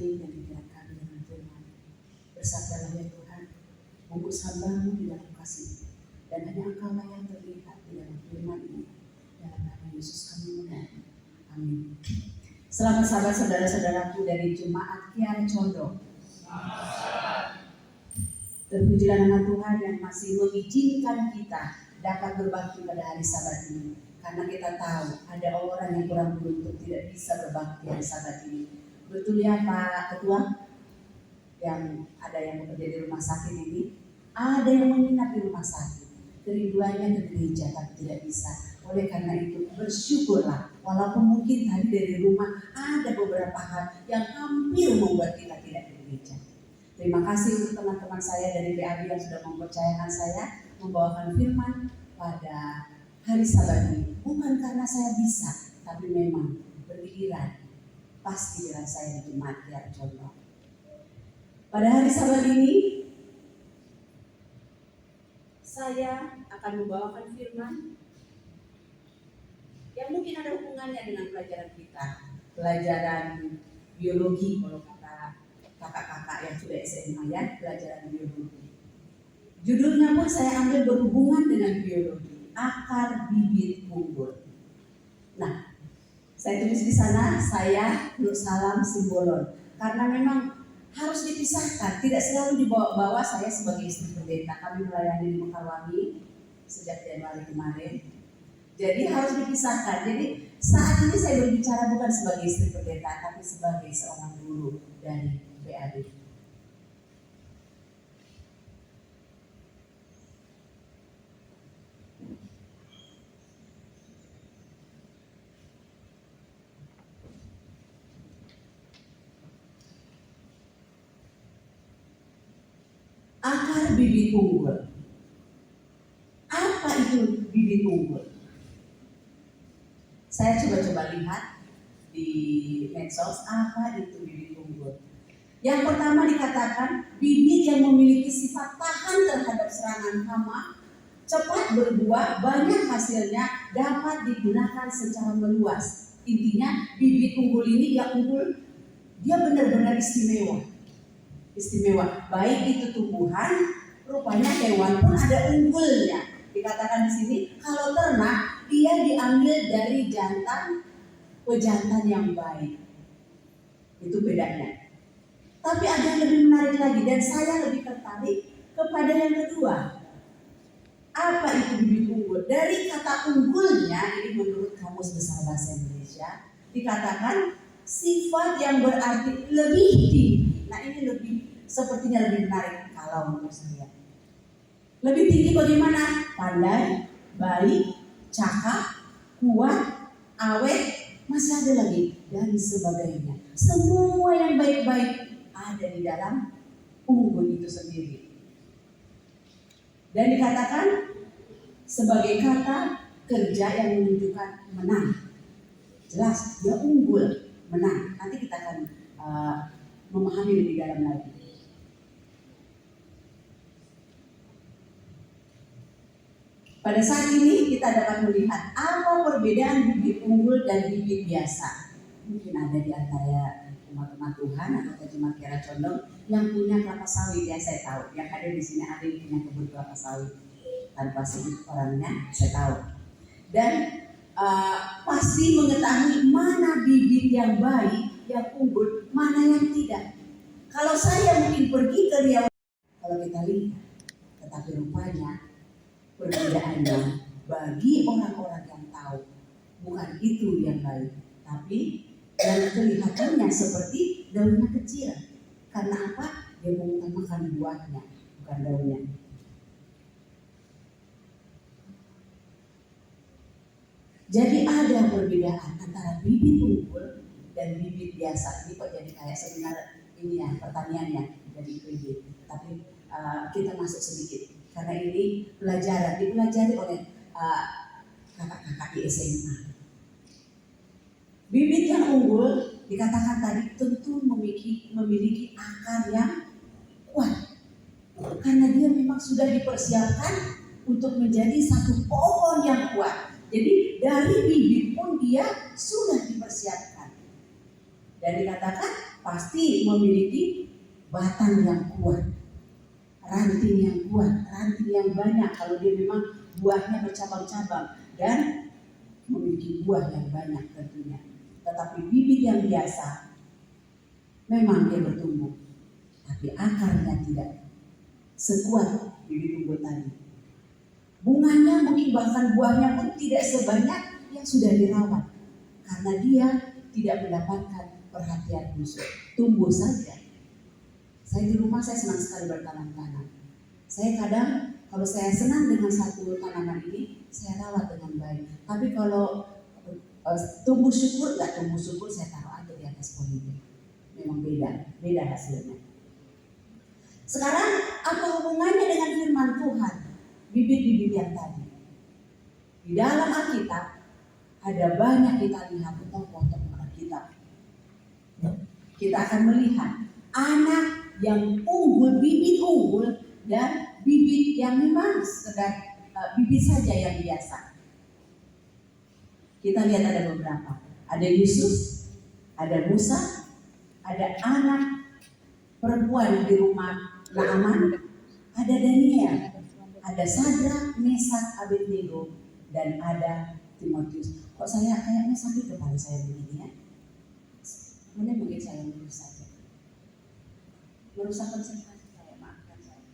hati dan pikiran kami dengan firman. Bersabdalah ya Tuhan, bungkus hamba-Mu di dalam kasih, dan hanya Engkau yang terlihat di dalam firman ini. Dalam nama Yesus kami berdoa. Amin. Selamat sahabat saudara-saudaraku dari Jemaat Kiara Condong. Terpujilah nama Tuhan yang masih mengizinkan kita dapat berbakti pada hari Sabat ini. Karena kita tahu ada orang yang kurang beruntung tidak bisa berbakti hari Sabat ini. Betul ya Pak Ketua? Yang ada yang bekerja di rumah sakit ini, ada yang menginap di rumah sakit. Kerinduannya ke gereja tapi tidak bisa. Oleh karena itu bersyukurlah, walaupun mungkin tadi dari rumah ada beberapa hal yang hampir membuat kita tidak ke gereja. Terima kasih untuk teman-teman saya dari PAB yang sudah mempercayakan saya membawakan firman pada hari Sabat ini. Bukan karena saya bisa, tapi memang berpikiran pas pikiran saya di Jemaat Kiara Condong. Pada hari Sabat ini saya akan membawakan firman yang mungkin ada hubungannya dengan pelajaran kita, pelajaran biologi kalau kata kakak-kakak yang sudah SMA ya, pelajaran biologi. Judulnya pun saya ambil berhubungan dengan biologi, akar bibit unggul. Nah, saya tulis di sana, saya Nur Salam Simbolon, karena memang harus dipisahkan, tidak selalu dibawa-bawa saya sebagai istri pendeta. Kami melayani di Mekarwangi sejak Januari kemarin. Jadi harus dipisahkan. Jadi saat ini saya berbicara bukan sebagai istri pendeta, tapi sebagai seorang guru dari PAB. Akar bibit unggul. Apa itu bibit unggul? Saya coba lihat di medsos apa itu bibit unggul. Yang pertama dikatakan bibit yang memiliki sifat tahan terhadap serangan hama, cepat berbuah, banyak hasilnya, dapat digunakan secara meluas. Intinya bibit unggul ini dia benar-benar istimewa. Baik itu tumbuhan, rupanya hewan pun ada unggulnya. Dikatakan di sini kalau ternak dia diambil dari pejantan yang baik. Itu bedanya. Tapi ada yang lebih menarik lagi dan saya lebih tertarik kepada yang kedua. Apa itu bibit unggul? Dari kata unggulnya, ini menurut Kamus Besar Bahasa Indonesia, dikatakan sifat yang berarti lebih tinggi. Nah ini sepertinya lebih menarik kalau menurut saya. Lebih tinggi bagaimana? Pandai, baik, cakap, kuat, awet, masih ada lagi dan sebagainya. Semua yang baik-baik ada di dalam unggul itu sendiri. Dan dikatakan sebagai kata kerja yang menunjukkan menang. Jelas dia unggul, menang. Nanti kita akan memahami lebih dalam lagi. Pada saat ini kita dapat melihat apa perbedaan bibit unggul dan bibit biasa. Mungkin ada di antara umat-umat Tuhan atau Jemaat Kiara Condong yang punya kelapa sawit, ya saya tahu. Yang ada di sini ada yang punya kebun kelapa sawit. Tanpa sebut orangnya, saya tahu. Dan pasti mengetahui mana bibit yang baik, yang unggul, mana yang tidak. Kalau saya mungkin pergi ke Riau, kalau kita lihat, tetapi rupanya perbedaannya bagi orang-orang yang tahu bukan itu yang baik, tapi yang kelihatannya seperti daunnya kecil. Karena apa? Dia mengutamakan buahnya, bukan daunnya. Jadi ada perbedaan antara bibit unggul dan bibit biasa. Ini kok jadi kayak seminar ini ya, pertaniannya dari IPB. Tapi kita masuk sedikit. Karena ini dipelajari oleh kakak-kakak di SMA. Bibit yang unggul dikatakan tadi tentu memiliki akar yang kuat. Karena dia memang sudah dipersiapkan untuk menjadi satu pohon yang kuat. Jadi dari bibit pun dia sudah dipersiapkan. Dan dikatakan pasti memiliki batang yang kuat, ranting yang kuat, ranting yang banyak kalau dia memang buahnya bercabang-cabang dan memiliki buah yang banyak tentunya. Tetapi bibit yang biasa memang dia bertumbuh, tapi akarnya tidak sekuat bibit unggul tadi. Bunganya mungkin bahkan buahnya pun tidak sebanyak yang sudah dirawat, karena dia tidak mendapatkan perhatian khusus. Tumbuh saja. Saya di rumah saya senang sekali bertanam-tanam. Saya kadang kalau saya senang dengan satu tanaman ini, saya rawat dengan baik. Tapi kalau tumbuh syukur, nggak tumbuh syukur, saya taruh aja di atas pohonnya. Memang beda hasilnya. Sekarang apa hubungannya dengan firman Tuhan? Bibit-bibit yang tadi. Di dalam Alkitab ada banyak kita lihat tokoh-tokoh Alkitab. Kita akan melihat anak yang unggul, bibit unggul, dan bibit yang memang sekedar bibit saja yang biasa. Kita lihat ada beberapa. Ada Yusuf, ada Musa, ada anak perempuan di rumah Naaman, ada Daniel, ada Sadrak, Mesak, Abednego, dan ada Timotius. Kok saya kayaknya sakit kepala saya begini ya? Mungkin saya lurus saja. Merusak konsentrasi saya, maafkan saya.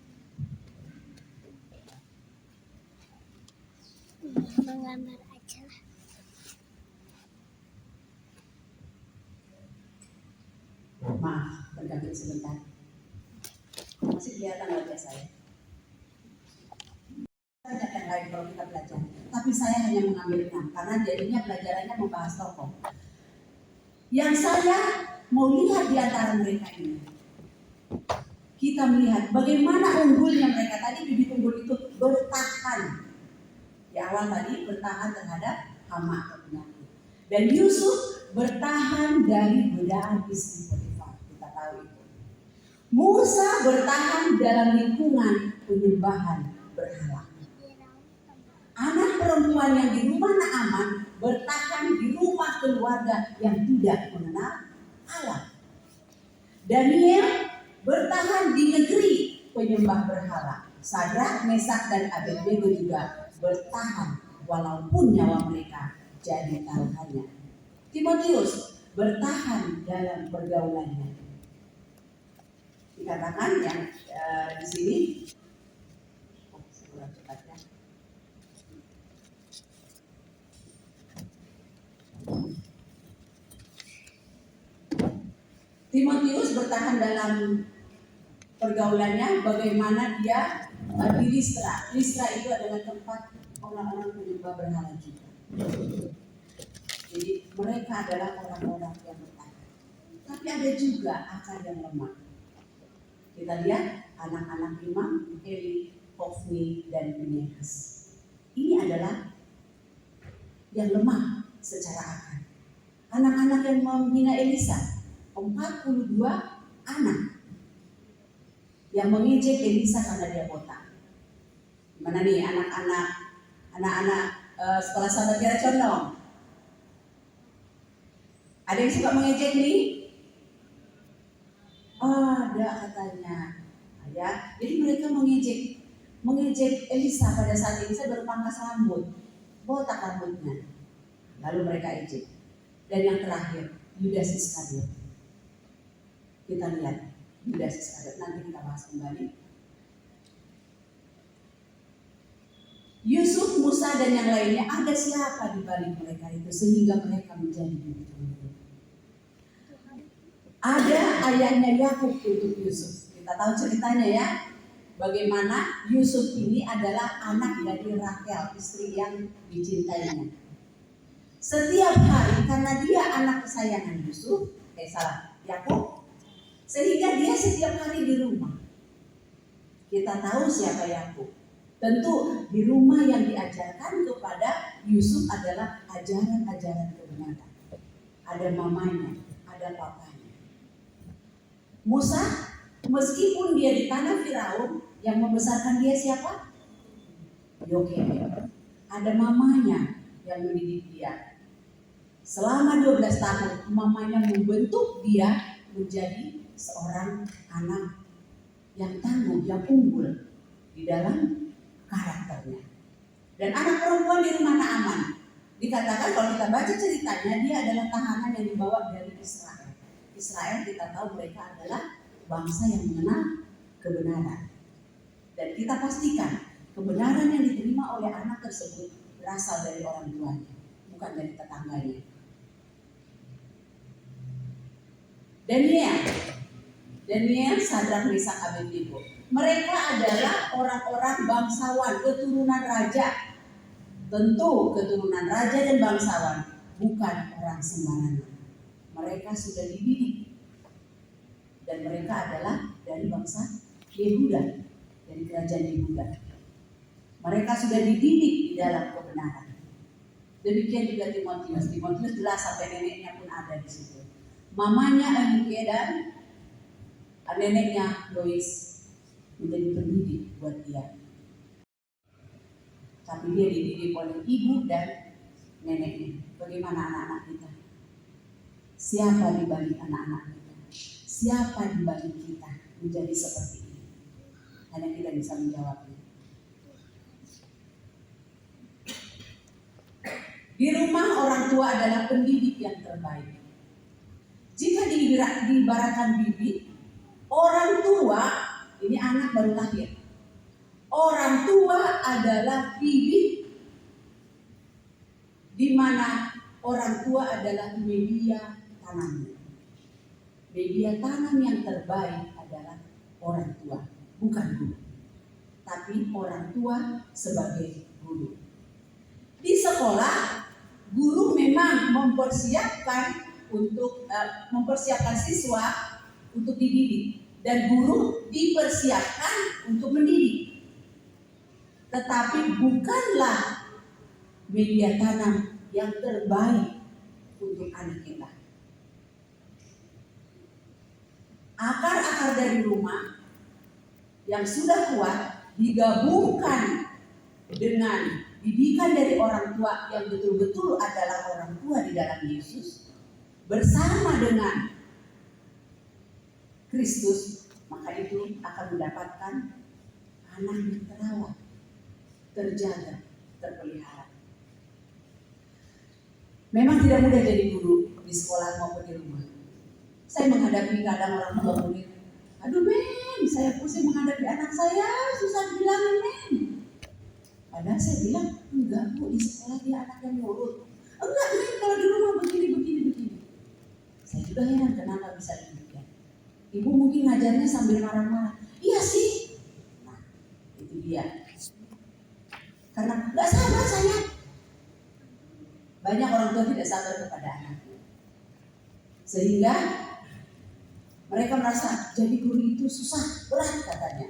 Menggambar aja lah. Maaf, berganti sebentar. Masih kelihatan wajah saya. Banyak yang lain kalau kita belajar, tapi saya hanya mengambil 6 karena jadinya pelajarannya membahas tokoh. Yang saya mau lihat di antara mereka ini, kita melihat bagaimana unggulnya mereka tadi. Bibit unggul itu bertahan. Di awal tadi bertahan terhadap hama atau penyakit. Dan Yusuf bertahan dari godaan istri Potifar. Kita tahu itu. Musa bertahan dalam lingkungan penyembahan berhala. Anak perempuan yang di rumah Naaman bertahan di rumah keluarga yang tidak mengenal Allah. Daniel bertahan di negeri penyembah berhala. Sadrak, Mesak, dan Abednego juga bertahan walaupun nyawa mereka jadi taruhannya. Timotius bertahan dalam pergaulannya. Dikatakan yang di sini, kurang cepat ya. Timotius bertahan dalam pergaulannya, bagaimana dia di Listra. Listra itu adalah tempat orang-orang penyembah berhala juga. Jadi mereka adalah orang-orang yang bertahan. Tapi ada juga akar yang lemah. Kita lihat anak-anak imam Eli, Hofni, dan Pinehas. Ini adalah yang lemah secara akar. Anak-anak yang membina Elisa, 42 anak yang mengejek Elisa karena dia botak. Mana nih anak-anak sekolah sahabat Tiara Condong? Ada yang suka mengejek nih? Ada katanya. Ya, jadi mereka mengejek Elisa pada saat Elisa berpangkas rambut, botak rambutnya. Lalu mereka ejek. Dan yang terakhir, Yudas Iskariot. Kita lihat Yudas Iskariot, nanti kita bahas kembali. Yusuf, Musa, dan yang lainnya, ada siapa di balik mereka itu sehingga mereka menjadi begitu? Ada ayahnya Yakub untuk Yusuf. Kita tahu ceritanya ya, bagaimana Yusuf ini adalah anak dari Rahel, istri yang dicintainya. Setiap hari karena dia anak kesayangan Yakub, sehingga dia setiap hari di rumah. Kita tahu siapa Yakub. Tentu di rumah yang diajarkan kepada Yusuf adalah ajaran-ajaran kebenaran. Ada mamanya, ada papanya. Musa, meskipun dia di tanah Firaun, yang membesarkan dia siapa? Yokebed. Ada mamanya yang mendidik dia. Selama 12 tahun, mamanya membentuk dia menjadi seorang anak yang tangguh, yang unggul di dalam karakternya. Dan anak perempuan di rumah Naaman, dikatakan kalau kita baca ceritanya, dia adalah tahanan yang dibawa dari Israel. Israel kita tahu mereka adalah bangsa yang mengenal kebenaran. Dan kita pastikan kebenaran yang diterima oleh anak tersebut berasal dari orang tuanya, bukan dari tetangganya. Daniel, Sadrak, Mesak, Abednego. Mereka adalah orang-orang bangsawan, keturunan raja. Tentu keturunan raja dan bangsawan, bukan orang sembarangan. Mereka sudah dididik. Dan mereka adalah dari bangsa Yehuda, dari kerajaan Yehuda. Mereka sudah dididik di dalam kebenaran. Demikian juga Timotius. Timotius jelas sampai neneknya pun ada di situ. Mamanya Anike dan neneknya Lois menjadi pendidik buat dia. Tapi dia dididik oleh ibu dan neneknya. Bagaimana anak-anak kita? Siapa di balik anak-anak kita? Siapa di balik kita menjadi seperti ini? Hanya kita bisa menjawabnya. Di rumah orang tua adalah pendidik yang terbaik. Jika diibaratkan bibit, orang tua, ini anak baru lahir. Orang tua adalah bibit, di mana orang tua adalah media tanamnya. Media tanam yang terbaik adalah orang tua, bukan guru. Tapi orang tua sebagai guru. Di sekolah, guru memang mempersiapkan siswa untuk dididik, dan guru dipersiapkan untuk mendidik. Tetapi bukanlah media tanam yang terbaik untuk anak kita. Akar-akar dari rumah yang sudah kuat digabungkan dengan didikan dari orang tua yang betul-betul adalah orang tua di dalam Yesus bersama dengan Kristus, maka itu akan mendapatkan anak yang terawat, terjaga, terpelihara. Memang tidak mudah jadi guru di sekolah maupun di rumah. Saya menghadapi kadang orang tua murid, aduh men, saya pusing menghadapi anak saya, susah dibilangin men. Padahal saya bilang, enggak bu, di sekolah dia anak yang nurut. Enggak men, kalau di rumah begini. Saya juga heran kenapa bisa demikian. Ibu mungkin ngajarnya sambil marah-marah. Iya sih. Nah, itu dia. Karena enggak sabar saya. Banyak orang tua tidak sabar kepada anaknya. Sehingga mereka merasa jadi guru itu susah, berat katanya.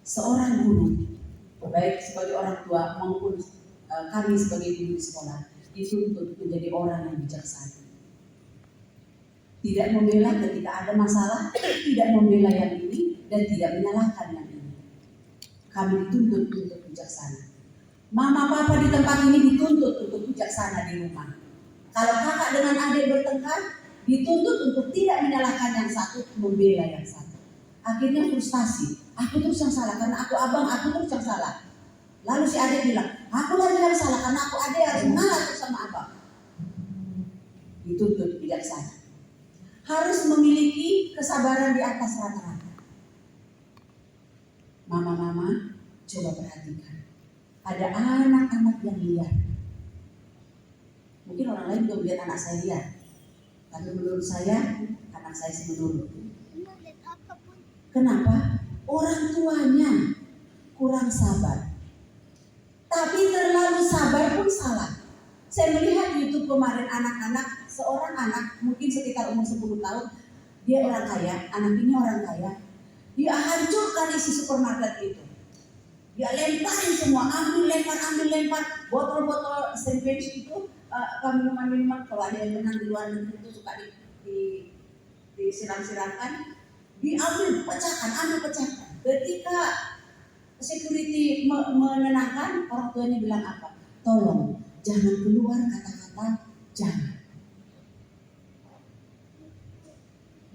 Seorang guru, baik sebagai orang tua maupun kami sebagai guru di sekolah, dituntut menjadi orang yang bijaksana. Tidak membela ketika ada masalah, tidak membela yang ini, dan tidak menyalahkan yang ini. Kami dituntut untuk bijaksana. Mama papa di tempat ini dituntut untuk bijaksana di rumah. Kalau kakak dengan adik bertengkar, dituntut untuk tidak menyalahkan yang satu, membela yang satu. Akhirnya frustasi. Aku terus yang salah karena aku abang, aku terus yang salah. Lalu si adik bilang, aku lagi yang salah karena aku adik harus mengalah terus sama abang. Dituntut bijaksana. Harus memiliki kesabaran di atas rata-rata. Mama-mama, coba perhatikan. Ada anak-anak yang liar. Mungkin orang lain juga melihat anak saya liar. Tapi menurut saya, anak saya sih menurut. Kenapa? Orang tuanya kurang sabar. Tapi terlalu sabar pun salah. Saya melihat di YouTube kemarin anak-anak, seorang anak mungkin sekitar umur 10 tahun, dia orang kaya, anak ini orang kaya. Dia hancurkan isi supermarket itu. Dia lemparin semua, ambil lempar, botol-botol sandwich itu, minuman-minuman, kalau ada yang menang di luar negeri itu suka disiram-siramkan, diambil pecahkan. Ketika security menenangkan, orang tuanya bilang apa? Tolong, jangan keluar kata-kata jangan.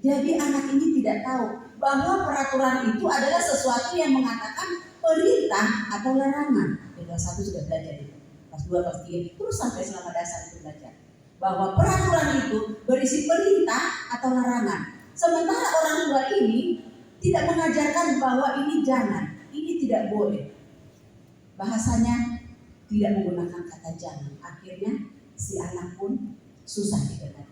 Jadi anak ini tidak tahu bahwa peraturan itu adalah sesuatu yang mengatakan perintah atau larangan. Di kelas 1 sudah belajar itu, kelas 2, kelas 3, terus sampai selama dasar itu belajar bahwa peraturan itu berisi perintah atau larangan. Sementara orang tua ini tidak mengajarkan bahwa ini jangan, ini tidak boleh. Bahasanya tidak menggunakan kata jangan. Akhirnya si anak pun susah dikendalikan.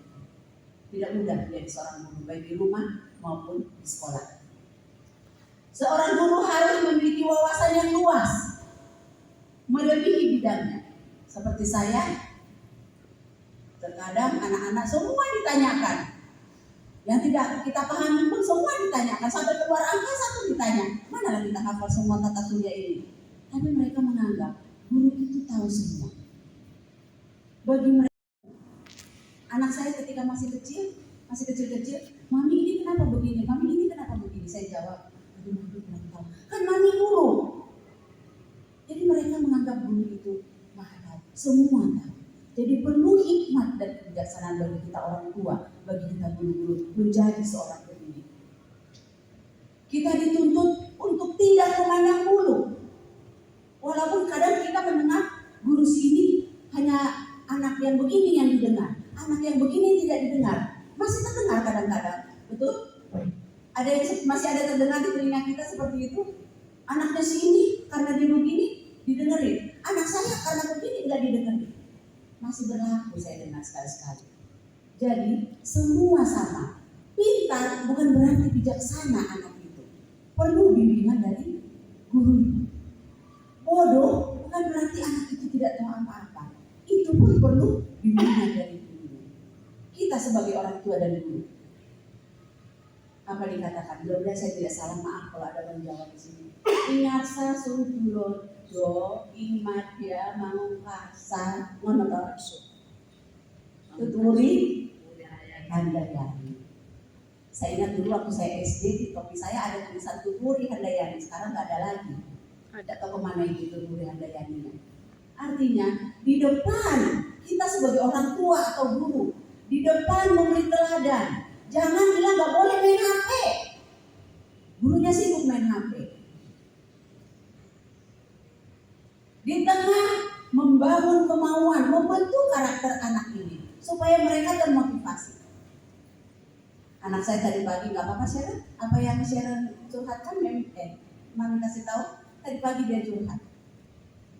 Tidak mudah menjadi seorang guru baik di rumah maupun di sekolah. Seorang guru harus memiliki wawasan yang luas, melebihi bidangnya. Seperti saya, terkadang anak-anak semua ditanyakan. Yang tidak kita pahami pun semua ditanyakan. Sampai keluar angkasa pun ditanya. Manalah kita hafal semua tata surya ini. Tapi mereka menganggap guru itu tahu semua. Bagi mereka, anak saya ketika masih kecil-kecil, mami ini kenapa begini, mami ini kenapa begini. Saya jawab, aduh kurang tahu. Kan mami guru. Jadi mereka menganggap guru itu maha tahu, semua tahu. Jadi perlu hikmat dan kebijaksanaan bagi kita orang tua, bagi kita guru-guru menjadi seorang pendidik. Kita dituntut untuk tidak memandang bulu. Walaupun kadang kita mendengar guru sini hanya anak yang begini yang didengar, anak yang begini tidak didengar. Masih terdengar kadang-kadang, betul? Ada yang masih ada terdengar di telinga kita seperti itu. Anaknya sini karena dia begini didengerin, anak saya karena begini nggak didengerin. Masih berlaku saya dengar sekali-sekali. Jadi semua sama. Pintar bukan berarti bijaksana anak itu. Perlu bimbingan dari guru. Bodoh bukan berarti anak itu tidak tahu apa-apa. Itu pun perlu bimbingan dari guru. Kita sebagai orang tua dan guru. Apa dikatakan? Mudah-mudahan saya tidak salah, maaf kalau ada orang Jawa di sini. Ingatsa sungguh jo imat ya mangkasa ngonotorsu. Tuturi Handayani. Saya ingat dulu waktu saya SD di topi saya ada tulisan Tuturi Handayani. Sekarang nggak ada lagi. Ada atau kemana itu Tuturi Handayani? Artinya di depan kita sebagai orang tua atau guru, di depan memberi teladan. Jangan bilang nggak boleh main HP. Gurunya sibuk main HP. Di tengah membangun kemauan, membentuk karakter anak ini supaya mereka termotivasi. Anak saya tadi pagi nggak apa-apa Sharon, apa yang Sharon curhatkan Mami kasih tahu tadi pagi dia curhat.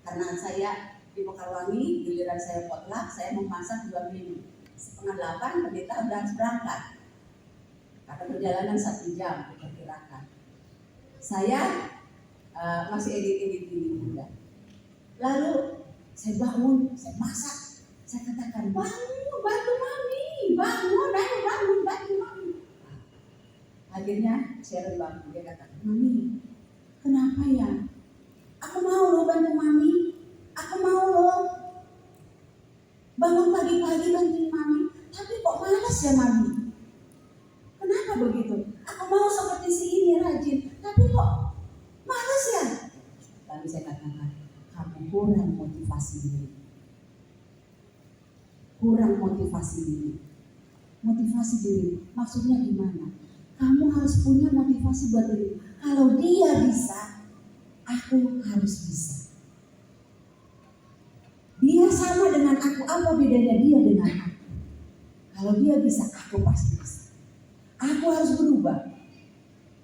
Karena saya di Mekarwangi, giliran saya potluck, saya memasak 2 minggu. 7:30 pendeta udah harus berangkat. Karena perjalanan 1 jam diperkirakan. Saya masih edit ini juga. Lalu saya bangun, saya masak, saya katakan bangun, bantu mami, bangun, ayo bangun, bantu mami. Akhirnya Sharon bangun, dia katakan, mami, kenapa ya? Aku mau loh bantu mami, aku mau loh bangun pagi-pagi bantuin mami, tapi kok malas ya mami? Kenapa begitu? Aku mau seperti si ini rajin, tapi kok malas ya? Lalu saya katakan, kamu kurang motivasi diri. Kurang motivasi diri. Motivasi diri, maksudnya gimana? Kamu harus punya motivasi buat diri. Kalau dia bisa, aku harus bisa. Dia sama dengan aku, apa bedanya dia dengan aku? Kalau dia bisa, aku pasti bisa. Aku harus berubah.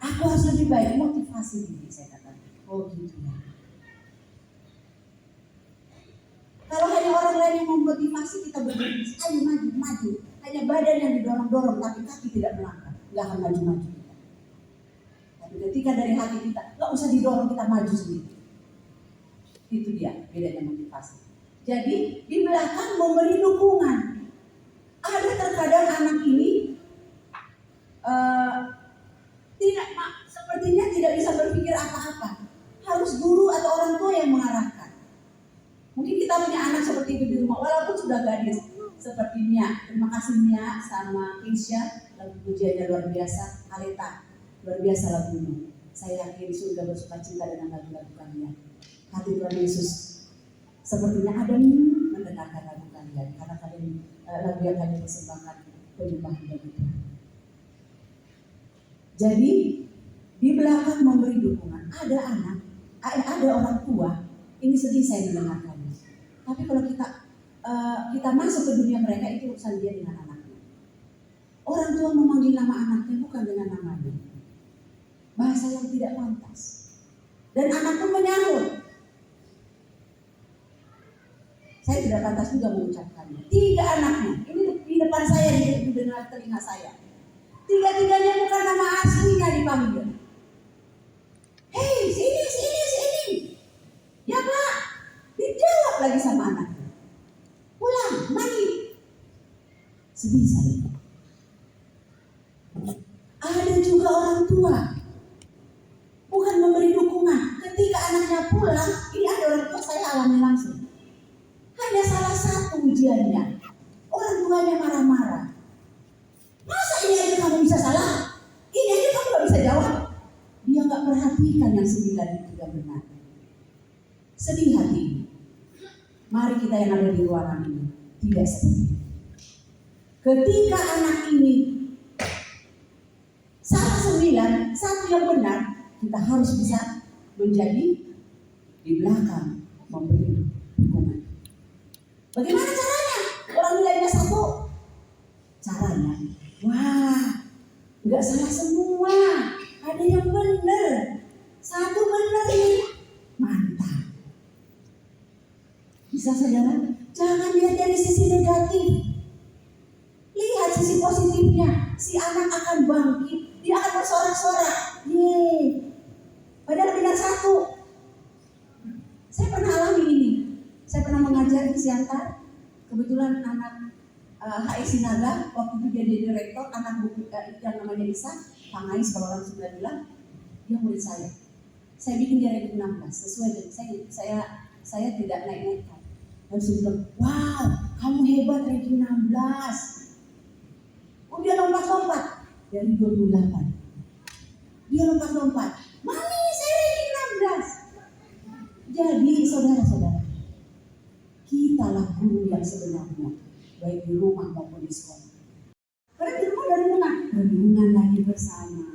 Aku harus lebih baik, motivasi diri, saya katakan. Oh gitu ya. Kalau hanya orang lain yang memotivasi kita berdiri, ayo maju. Hanya badan yang didorong-dorong, tapi kaki tidak melangkah. Gak akan maju-maju kita. Tapi ketika dari hati kita, gak usah didorong, kita maju sendiri. Itu dia bedanya motivasi. Jadi di belakang memberi dukungan. Ada terkadang anak ini sepertinya tidak bisa berpikir apa-apa. Harus guru atau orang tua yang mengarahkan. Mungkin kita punya anak seperti itu di rumah, walaupun sudah gadis seperti Mia. Terima kasih Mia sama Insya, lagu pujiannya luar biasa. Aleta, luar biasa lagunya. Saya yakin surga bersuka cita dengan lagu-lagu kalian. Hati Tuhan Yesus sepertinya ada mendengarkan lagu kalian, karena kalian lagu yang kalian persembahkan penyembahan bagi Tuhan. Jadi di belakang memberi dukungan ada anak, ada orang tua. Ini sedih saya mendengarkannya. Tapi kalau kita masuk ke dunia mereka, itu urusan dia dengan anaknya. Orang tua memanggil nama anaknya bukan dengan namanya. Bahasa yang tidak pantas. Dan anak pun menyahut. Saya tidak pantas juga mengucapkannya. 3 anaknya, ini di depan saya, di dengar telinga saya. 3-tiganya bukan nama aslinya dipanggil. Hei, sini. Ya Pak, dijawab lagi sama anaknya. Pulang, mandi. Sedih saya. Ada juga orang tua bukan memberi dukungan. Ketika anaknya pulang, ini ada orang tua saya alami langsung. Hanya salah satu ujiannya, orang tuanya marah-marah. Masa ini aja kamu bisa salah? Ini aja kamu gak bisa jawab? Dia gak perhatikan yang 9 itu tidak benar. Sedih hati. Mari kita yang ada di ruangan ini tidak seperti itu. Ketika anak ini salah 9, satu yang benar, kita harus bisa menjadi di belakang memberi dukungan. Bagaimana caranya? Orang nilainya 1. Caranya, wah, nggak salah semua. Ada yang benar. 1 benar ini, mantap. Bisa saudara? Jangan lihat dari sisi negatif. Lihat sisi positifnya. Si anak akan bangkit. Dia akan bersorak-sorak. Yeay. Padahal benar 1. Saya pernah alami ini. Saya pernah mengajar di Siantar. Kebetulan anak HI Sinaga, waktu itu dia jadi direktur, anak buku yang namanya Isa, Pangais kalau orang sudah bilang, dia murid saya. Saya bikin dia ranking 16, sesuai dengan saya tidak naik-naikkan. Dan saya bilang, wow, kamu hebat ranking 16. Oh, dia lompat-lompat dari 28. Dia lompat-lompat. Mami, saya ranking 16. Jadi saudara-saudara, kitalah guru yang sebenarnya, baik di rumah maupun di sekolah. Karena di rumah dari mana? Renungan lagi bersama.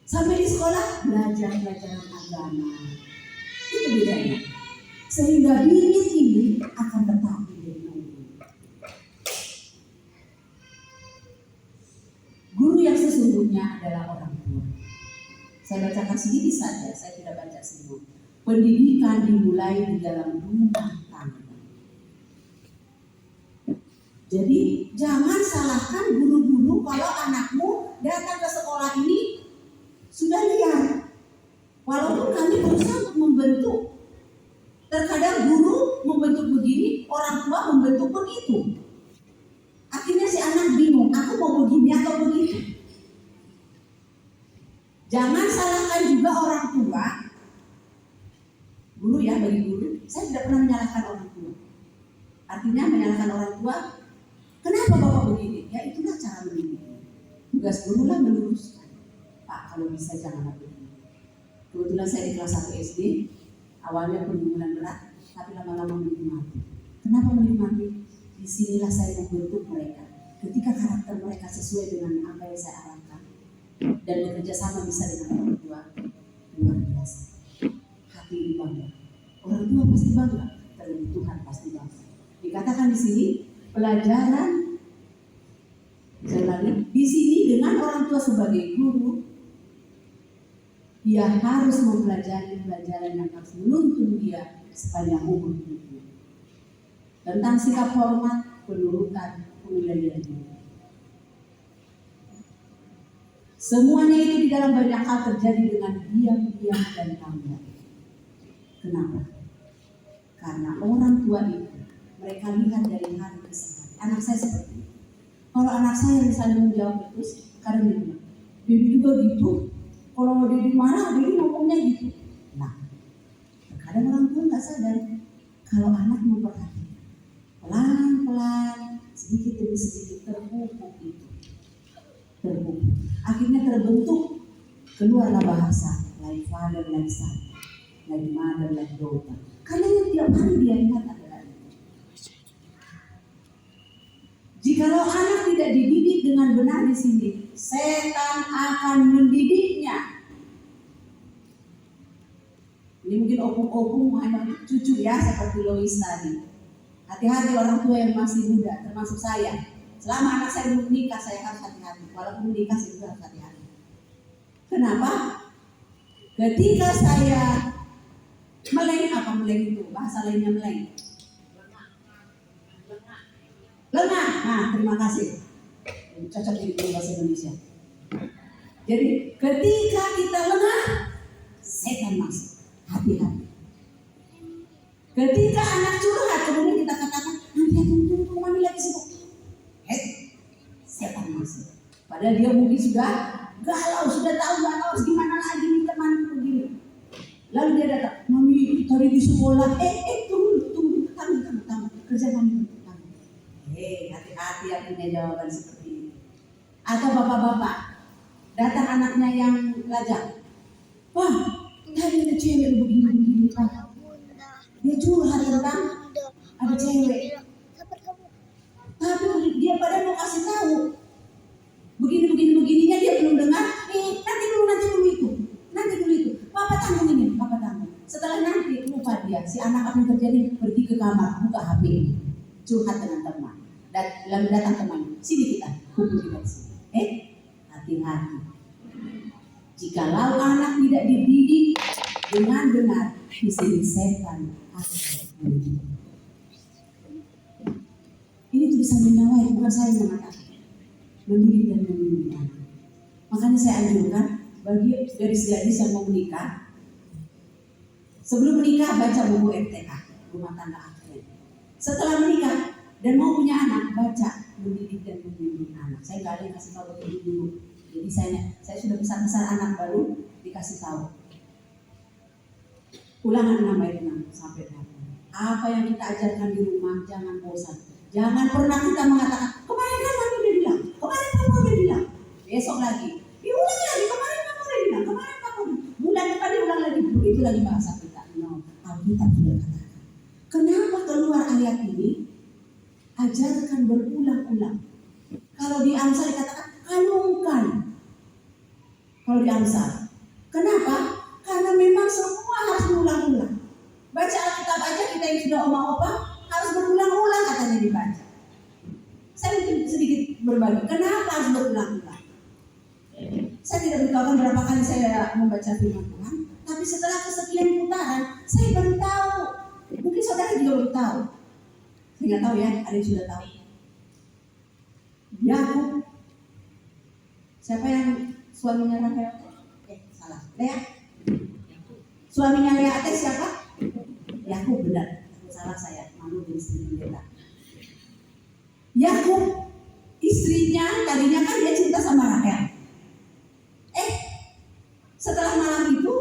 Sampai di sekolah belajar agama. Itu bedanya. Sehingga bibit ini akan tetap menjadi guru. Guru yang sesungguhnya adalah orang tua. Saya bacakan sedikit saja, saya tidak baca semua. Pendidikan dimulai di dalam rumah tangga. Jadi jangan salahkan guru-guru kalau anakmu datang ke sekolah ini sudah liar. Walaupun kami berusaha untuk membentuk. Terkadang guru membentuk begini, orang tua membentuk begitu. Akhirnya si anak bingung, aku mau begini atau begitu. Jangan salahkan juga orang tua. Guru ya, bagi guru, saya tidak pernah menyalahkan orang tua. Artinya menyalahkan orang tua, kenapa bapak begini? Ya itulah cara mendidik. Tugas guru lah meluruskan. Pak, kalau bisa jangan begini. Kebetulan saya di kelas 1 SD, awalnya pergumulan berat, tapi lama-lama menikmati. Kenapa menikmati? Disinilah saya membentuk mereka. Ketika karakter mereka sesuai dengan apa yang saya arahkan dan bekerja sama bisa dengan orang tua, luar biasa. Hati ini bangga. Orang tua pasti bangga, terlebih Tuhan pasti bangga. Dikatakan di sini pelajaran. Di sini dengan orang tua sebagai guru, dia harus mempelajari pelajaran yang harus menuntun dia sepanjang umur hidupnya. Tentang sikap hormat, penurutan, pengendalian diri. Semuanya itu di dalam banyak hal terjadi dengan diam-diam dan tambah. Kenapa? Karena orang tua itu mereka lihat dari hari ke hari. Anak saya seperti itu. Kalau anak saya misalnya menjawab terus, kadang dia bilang, Dedi juga gitu. Kalau Dedi marah, Dedi ngomongnya gitu. Nah, kadang orang tua nggak sadar kalau anak memperhatikan. Pelan-pelan, sedikit demi sedikit terpupuk itu. Terpupuk. Akhirnya terbentuk, keluarlah bahasa like father, like son, like mother, like daughter. Karena yang tiap hari dia lihat adalah itu. Jikalau anak tidak dididik dengan benar di sini, setan akan mendidiknya. Ini mungkin opung-opung hanya cucu ya, seperti Lois tadi. Hati-hati orang tua yang masih muda, termasuk saya. Selama anak saya belum menikah, saya harus hati-hati. Walaupun menikah, saya juga harus hati-hati. Kenapa? Ketika saya meleng, apa meleng itu? Bahasa lainnya meleng. Lengah. Nah, terima kasih. Cocok jadi bahasa Indonesia. Jadi ketika kita lengah, setan masuk. Hati-hati. Ketika anak curhat, kemudian kita katakan, nanti tunggu, mami lagi sibuk. Setan masuk. Padahal dia mungkin sudah galau, sudah tahu nggak tahu gimana lagi nih teman begini. Lalu dia datang, mami tadi di sekolah, tunggu, tamu, kerja mami. Hati-hati yang punya jawaban seperti ini. Atau bapak-bapak, datang anaknya yang lajang. Wah, tadi ada cewek begini, Pak. Dia curhat tentang ada cewek. Tapi dia pada mau kasih tahu. Begininya dia belum dengar. Nanti dulu itu. Papa tanggung ini, Papa tanggung. Setelah nanti lupa dia, si anak apa yang terjadi, pergi ke kamar, buka HP, curhat dengan teman. Dan lalu datang teman, sini kita, kumpul kita di sini. Hati-hati. Jikalau anak tidak dididik dengan benar, di sini setan akan mendidik. Ini tulisan Minawai, bukan saya yang mengatakan. Mendidik dan membimbing anak. Makanya saya anjurkan bagi gadis-gadis yang mau menikah, sebelum menikah baca buku RTK, rumah tangga akhir. Setelah menikah dan mau punya anak, baca mendidik dan membimbing anak. Saya nggak ada yang kasih tahu itu dulu. Jadi saya sudah besar-besar anak baru dikasih tahu. Ulangan 6 ayat 6 sampai 8. Apa yang kita ajarkan di rumah jangan bosan. Jangan pernah kita mengatakan kemarin kan mami udah bilang, kemarin kamu udah bilang. Besok lagi, diulang lagi kemarin kamu udah bilang, kemarin kamu. Bulan depan diulang lagi, begitu lagi bahasa kita. No, Alkitab sudah katakan. Kenapa keluar ayat ini? Ajarkan berulang-ulang. Kalau di Amsal dikatakan anungkan. Kalau di Amsal, kenapa? Karena memang semua harus berulang-ulang. Baca Alkitab aja kita yang sudah oma-opa harus berulang-ulang katanya dibaca. Saya sedikit berbagi. Kenapa harus berulang-ulang? Saya tidak beritahukan berapa kali saya membaca firman Tuhan, tapi setelah kesekian putaran, saya baru tahu. Mungkin saudara juga baru tahu. Saya nggak tahu ya, ada yang sudah tahu. Yakub, siapa yang suaminya Rahel? Salah. Lea. Suaminya Lea teh siapa? Yakub, benar. Salah saya, malu jadi istri pendeta. Yakub, istrinya tadinya kan dia cinta sama Rahel. Setelah malam itu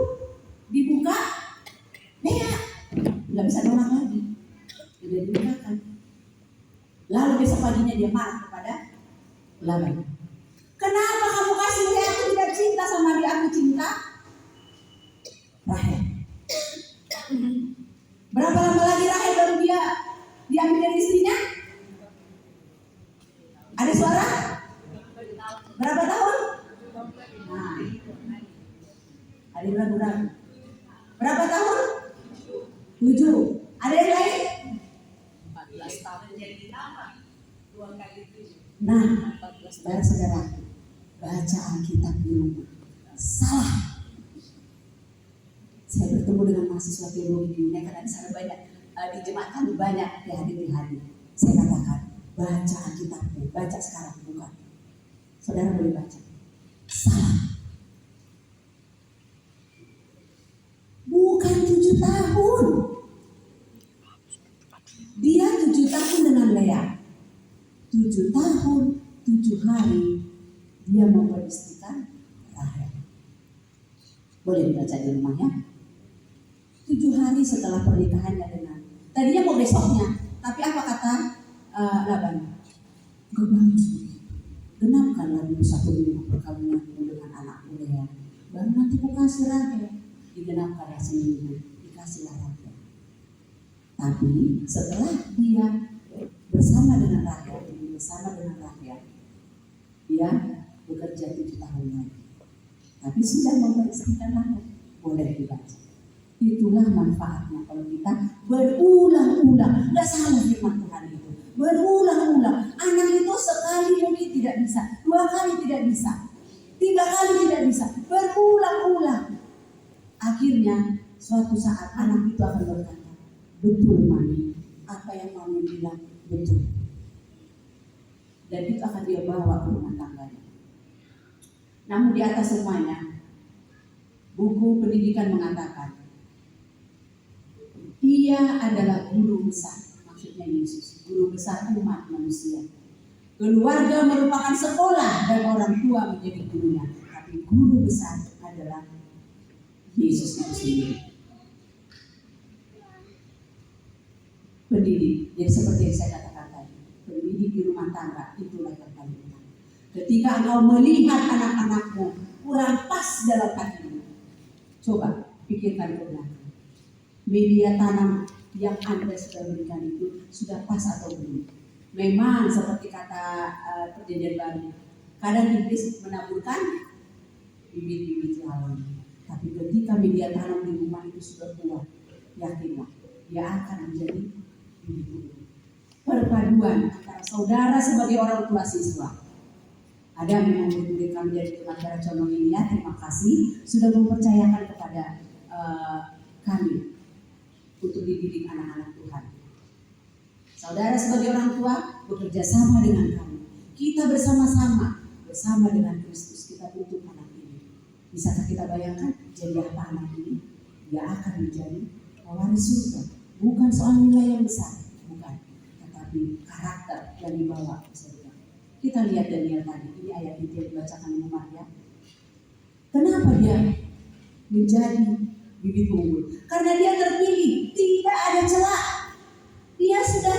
dibuka, Lea nggak bisa nolak lagi, sudah dibukakan. Lalu besok paginya dia marah kepada Laban. Kenapa kamu kasih Lea? Aku tidak cinta sama dia, aku cinta Rahel. Berapa lama lagi Rahel baru dia diambil dari istrinya? Ada suara? Berapa tahun? Nah, ada yang ragu-ragu. Berapa tahun? 7. Ada yang lain? 14 tahun jadi lama. 2 kali 7. Nah, saudara-saudara, baca Alkitab di rumah. Salah. Saya bertemu dengan mahasiswa teologi di dunia karena di sana banyak di jemaat kami banyak hadir. Saya katakan baca Alkitabmu, baca sekarang bukan. Saudara boleh baca. Salah. Bukan 7 tahun. Dia 7 tahun dengan Lea. 7 tahun, 7 hari dia memperistirahatkan Rahel. Boleh dibaca di rumahnya. 7 hari setelah pernikahannya dengan, tadinya mau besoknya, tapi apa kata Laban? Gak bagus begitu. Genapkanlah dulu 1 minggu perkawinanmu dengan anakmu Lea. Baru nanti ku kasih Rahel. Digenapkanlah seminggu, dikasihlah Rahel. Tapi setelah dia bersama dengan Rahel, tahun lagi. Tapi sudah membersihkan langit, boleh dibaca. Itulah manfaatnya kalau kita berulang-ulang. Gak salah firman Tuhan itu. Berulang-ulang. Anak itu sekali mungkin tidak bisa, 2 kali tidak bisa, 3 kali tidak bisa. Berulang-ulang. Akhirnya suatu saat anak itu akan berkata, betul Mami, apa yang Mami bilang betul. Dan itu akan dia bawa ke rumah tangganya. Namun di atas semuanya, buku pendidikan mengatakan, dia adalah guru besar, maksudnya Yesus, guru besar umat manusia. Keluarga merupakan sekolah dan orang tua menjadi gurunya, tapi guru besar adalah Yesus itu sendiri. Pendidik, jadi seperti yang saya katakan tadi, pendidik di rumah tangga itulah yang paling utama. Ketika engkau melihat anak-anakmu kurang pas dalam hatimu, coba pikirkan ke belakang. Media tanam yang Anda sudah berikan itu sudah pas atau belum? Memang seperti kata perjanjian baru, kadang iblis menaburkan bibit-bibit lawan. Tapi ketika media tanam di rumah itu sudah kuat, yakinlah dia akan menjadi bibit unggul. Perpaduan antara saudara sebagai orang tua siswa. Ada memang murid kami dari Pengacara Condong ini, ya, terima kasih sudah mempercayakan kepada kami untuk dididik anak-anak Tuhan. Saudara sebagai orang tua bekerja sama dengan kami. Kita bersama-sama dengan Kristus kita tuntut anak ini. Bisakah kita bayangkan jadi apa anak ini? Dia akan menjadi pewaris surga. Bukan soal nilai yang besar, bukan, tetapi karakter yang dibawa ke surga. Kita lihat Daniel tadi, ini ayat itu yang dibacakan Ibu Maria. Kenapa dia menjadi bibit unggul? Karena dia terpilih, tidak ada celah. Dia sudah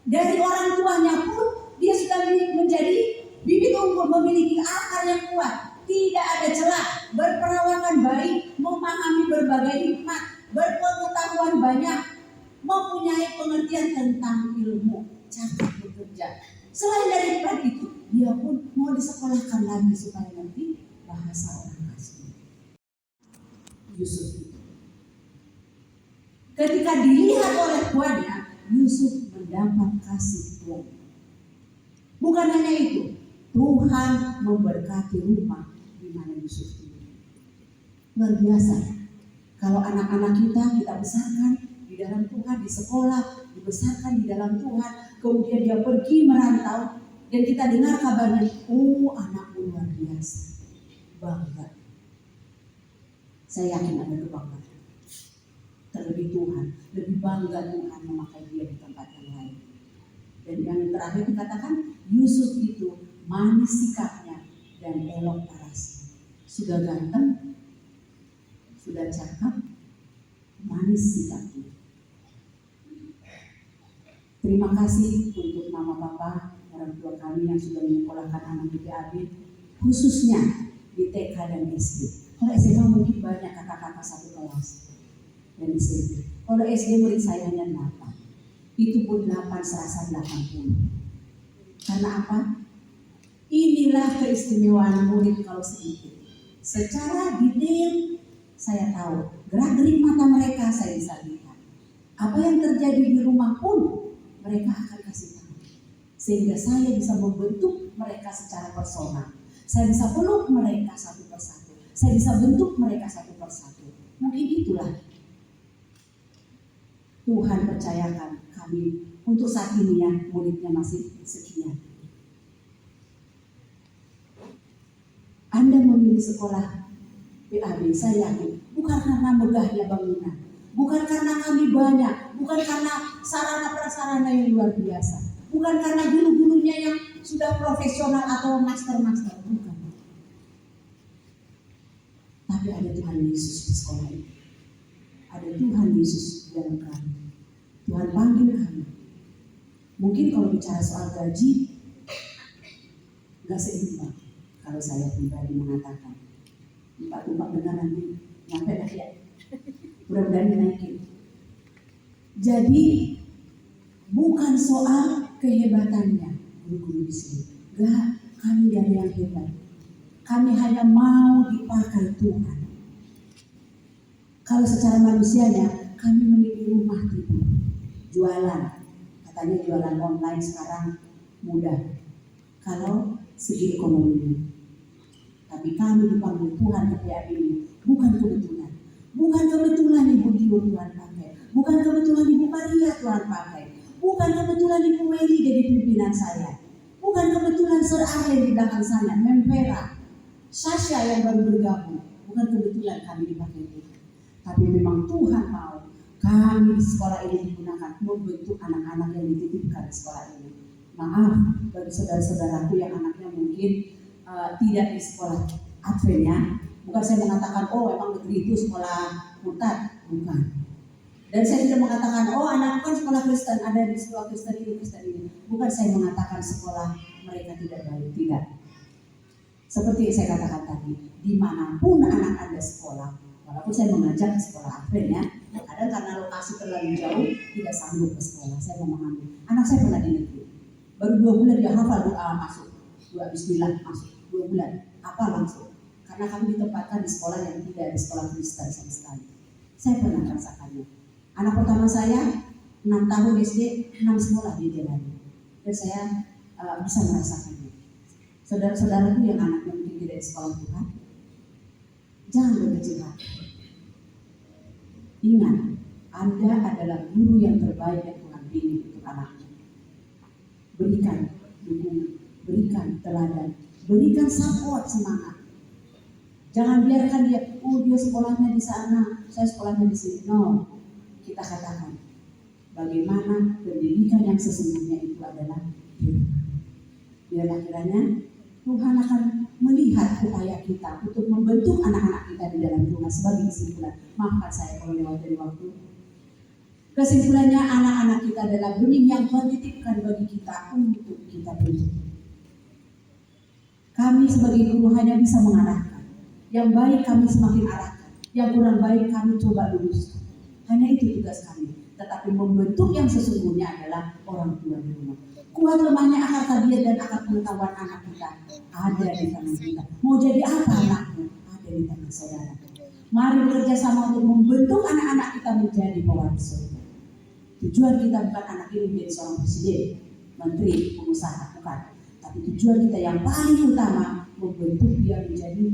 dari orang tuanya pun dia sudah menjadi bibit unggul, memiliki akar yang kuat, tidak ada celah, berperawakan baik, memahami berbagai hikmat, berpengetahuan banyak, mempunyai pengertian tentang ilmu, cakap bekerja. Selain dari itu, dia pun mau disekolahkan lagi supaya nanti bahasa orang asing. Yusuf itu, ketika dilihat oleh tuannya, Yusuf mendapat kasih Tuhan. Bukan hanya itu, Tuhan memberkati rumah di mana Yusuf tinggal. Luar biasa. Kalau anak-anak kita besarkan di dalam Tuhan, di sekolah, dibesarkan di dalam Tuhan, kemudian dia pergi merantau, dan kita dengar kabarnya, oh anakku luar biasa, bangga. Saya yakin ada kebanggaan. Terlebih Tuhan, lebih bangga Tuhan memakai dia di tempat yang lain. Dan yang terakhir dikatakan, Yusuf itu manis sikapnya dan elok parasnya. Sudah ganteng, sudah cakap, manis sikapnya. Terima kasih untuk mama papa, orang tua kami yang sudah menyekolahkan anak di PAB, khususnya di TK dan SD. Kalau SMA mungkin banyak kakak-kakak satu kelas dan SMP. Kalau SD murid saya hanya 8. Itu pun 8 serasa 80. Karena apa? Inilah keistimewaan murid kalau sedikit. Secara detail saya tahu, gerak-gerik mata mereka saya bisa lihat. Apa yang terjadi di rumah pun mereka akan kasih tahu. Sehingga saya bisa membentuk mereka secara personal. Saya bisa peluk mereka satu persatu. Saya bisa bentuk mereka satu persatu. Mungkin itulah Tuhan percayakan kami untuk saat ini ya, muridnya masih sekian. Anda memilih sekolah PAB, saya yakin bukan karena megahnya bangunan, bukan karena kami banyak, bukan karena sarana prasarana yang luar biasa, bukan karena guru-gurunya yang sudah profesional atau master-master, bukan. Tapi ada Tuhan Yesus di sekolah ini. Ada Tuhan Yesus di dalam kami. Tuhan panggil kami. Mungkin kalau bicara soal gaji, gak seimbang. Kalau saya pribadi mengatakan, Pak dengar nanti nyampe dah ya. Mudah-mudahan dinaikin. Jadi bukan soal kehebatannya guru-guru di sini. Gak, kami dari yang hebat. Kami hanya mau dipakai Tuhan. Kalau secara manusianya, kami memiliki rumah tidur, jualan. Katanya jualan online sekarang mudah. Kalau segi ekonomi. Tapi kami dipanggil Tuhan ke PA ini bukan kebetulan. Bukan kebetulan Ibu Dio Tuhan pakai. Bukan kebetulan Ibu Maria Tuhan pakai. Bukan kebetulan Ibu Meli jadi pimpinan saya. Bukan kebetulan Sir Arlen di belakang saya, Mempera, Sasha yang baru bergabung. Bukan kebetulan kami dipakai Tuhan. Tapi memang Tuhan mau kami di sekolah ini digunakan membentuk anak-anak yang dititipkan di sekolah ini. Maaf bagi saudara-saudaraku yang anaknya mungkin tidak di sekolah Adventnya. Bukan saya mengatakan, oh memang negeri itu sekolah murtad. Bukan. Dan saya tidak mengatakan, oh anakku kan sekolah Kristen, ada di sekolah Kristen ini, Kristen ini. Bukan saya mengatakan sekolah mereka tidak baik, tidak. Seperti yang saya katakan tadi, dimanapun anak Anda sekolah, walaupun saya mengajak ke sekolah Advent ya, kadang karena lokasi terlalu jauh, tidak sanggup ke sekolah, saya mau mengambil. Anak saya pernah di negeri, baru 2 bulan dia hafal doa masuk, doa bismillah masuk, 2 bulan, apa langsung. Karena kami ditempatkan di sekolah yang tidak di sekolah Kristen sama sekali. Saya pernah merasakannya. Anak pertama saya 6 tahun SD, 6 sekolah di jalan. Dan saya bisa merasakannya. Saudara-saudaraku yang anaknya mungkin tidak di sekolah Tuhan, jangan berkecil hati. Ingat, Anda adalah guru yang terbaik yang Tuhan pilih untuk anaknya. Berikan dukungan, berikan teladan, berikan support, semangat. Jangan biarkan dia, oh dia sekolahnya di sana, saya sekolahnya di sini. No, kita katakan bagaimana pendidikan yang sesungguhnya itu adalah Tuhan. Biarlah kiranya Tuhan akan melihat upaya kita untuk membentuk anak-anak kita di dalam Tuhan. Sebagai kesimpulan, maafkan saya kalau lewat dari waktu. Kesimpulannya, anak-anak kita adalah benih yang Tuhan titipkan bagi kita untuk kita bentuk. Kami sebagai guru hanya bisa mengarahkan. Yang baik kami semakin arahkan, yang kurang baik kami coba luruskan. Hanya itu tugas kami. Tetapi membentuk yang sesungguhnya adalah orang tua di rumah. Kuat lemahnya akar tabiat dan akar pengetahuan anak kita ada di tangan kita. Mau jadi apa anaknya? Ada di tangan saudara. Mari bekerja sama untuk membentuk anak-anak kita menjadi pewaris surga. Tujuan kita bukan anak ini menjadi seorang presiden, menteri, pengusaha, bukan. Tapi tujuan kita yang paling utama membentuk dia menjadi